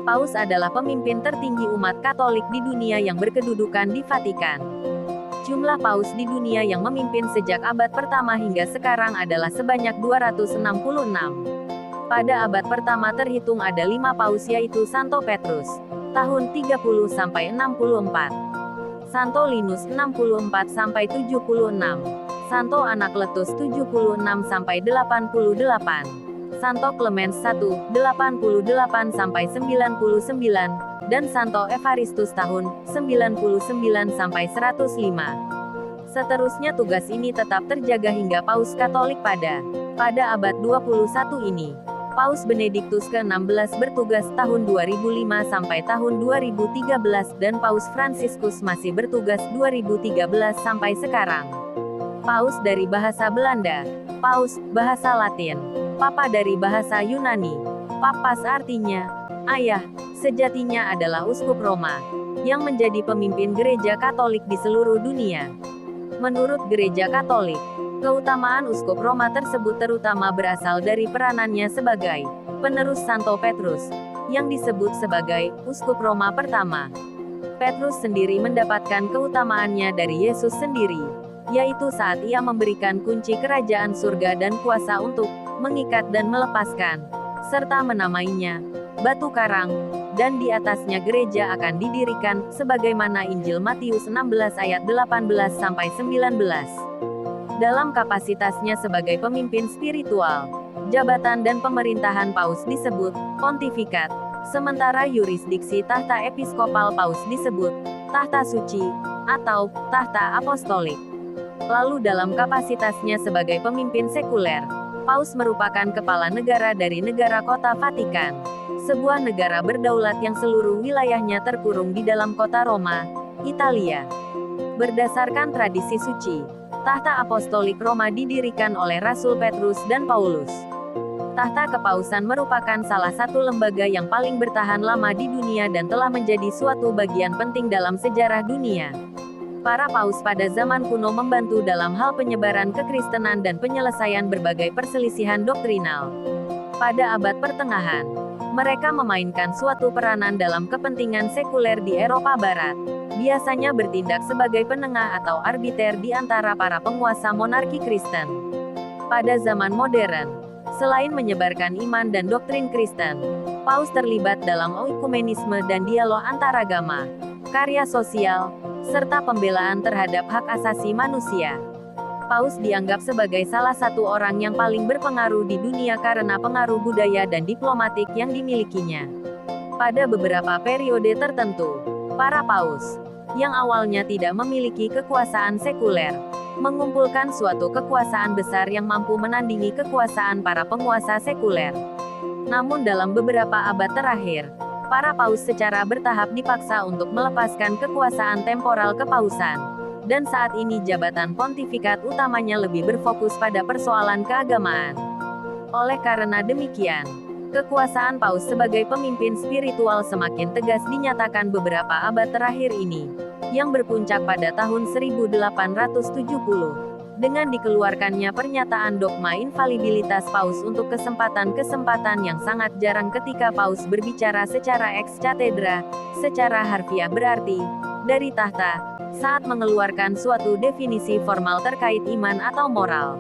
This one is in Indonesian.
Paus adalah pemimpin tertinggi umat Katolik di dunia yang berkedudukan di Vatikan. Jumlah paus di dunia yang memimpin sejak abad pertama hingga sekarang adalah sebanyak 266. Pada abad pertama terhitung ada 5 paus yaitu Santo Petrus, tahun 30–64. Santo Linus 64–76. Santo Anakletus 76–88. Santo Clemens I 88–99 dan Santo Evaristus tahun 99–105. Seterusnya tugas ini tetap terjaga hingga Paus Katolik pada abad 21 ini. Paus Benediktus ke-16 bertugas tahun 2005 sampai tahun 2013 dan Paus Fransiskus masih bertugas 2013 sampai sekarang. Paus dari bahasa Belanda, Paus, bahasa Latin, Papa dari bahasa Yunani. Papas artinya ayah, sejatinya adalah uskup Roma, yang menjadi pemimpin gereja Katolik di seluruh dunia. Menurut gereja Katolik, keutamaan uskup Roma tersebut terutama berasal dari peranannya sebagai penerus Santo Petrus, yang disebut sebagai uskup Roma pertama. Petrus sendiri mendapatkan keutamaannya dari Yesus sendiri, yaitu saat ia memberikan kunci kerajaan surga dan kuasa untuk mengikat dan melepaskan, serta menamainya batu karang, dan di atasnya gereja akan didirikan, sebagaimana Injil Matius 16 ayat 18–19. Dalam kapasitasnya sebagai pemimpin spiritual, jabatan dan pemerintahan Paus disebut pontifikat, sementara yurisdiksi tahta episkopal Paus disebut tahta suci atau tahta apostolik. Lalu dalam kapasitasnya sebagai pemimpin sekuler, Paus merupakan kepala negara dari negara kota Vatikan, sebuah negara berdaulat yang seluruh wilayahnya terkurung di dalam kota Roma, Italia. Berdasarkan tradisi suci, tahta apostolik Roma didirikan oleh Rasul Petrus dan Paulus. Tahta kepausan merupakan salah satu lembaga yang paling bertahan lama di dunia dan telah menjadi suatu bagian penting dalam sejarah dunia. Para paus pada zaman kuno membantu dalam hal penyebaran kekristenan dan penyelesaian berbagai perselisihan doktrinal. Pada abad pertengahan, mereka memainkan suatu peranan dalam kepentingan sekuler di Eropa Barat, biasanya bertindak sebagai penengah atau arbiter di antara para penguasa monarki Kristen. Pada zaman modern, selain menyebarkan iman dan doktrin Kristen, Paus terlibat dalam oikumenisme dan dialog antaragama, karya sosial, serta pembelaan terhadap hak asasi manusia. Paus dianggap sebagai salah satu orang yang paling berpengaruh di dunia karena pengaruh budaya dan diplomatik yang dimilikinya. Pada beberapa periode tertentu, para paus, yang awalnya tidak memiliki kekuasaan sekuler, mengumpulkan suatu kekuasaan besar yang mampu menandingi kekuasaan para penguasa sekuler. Namun dalam beberapa abad terakhir, para paus secara bertahap dipaksa untuk melepaskan kekuasaan temporal kepausan, dan saat ini jabatan pontifikat utamanya lebih berfokus pada persoalan keagamaan. Oleh karena demikian, kekuasaan paus sebagai pemimpin spiritual semakin tegas dinyatakan beberapa abad terakhir ini, yang berpuncak pada tahun 1870. Dengan dikeluarkannya pernyataan dogma infalibilitas paus untuk kesempatan-kesempatan yang sangat jarang ketika paus berbicara secara ex cathedra, secara harfiah berarti, dari tahta, saat mengeluarkan suatu definisi formal terkait iman atau moral.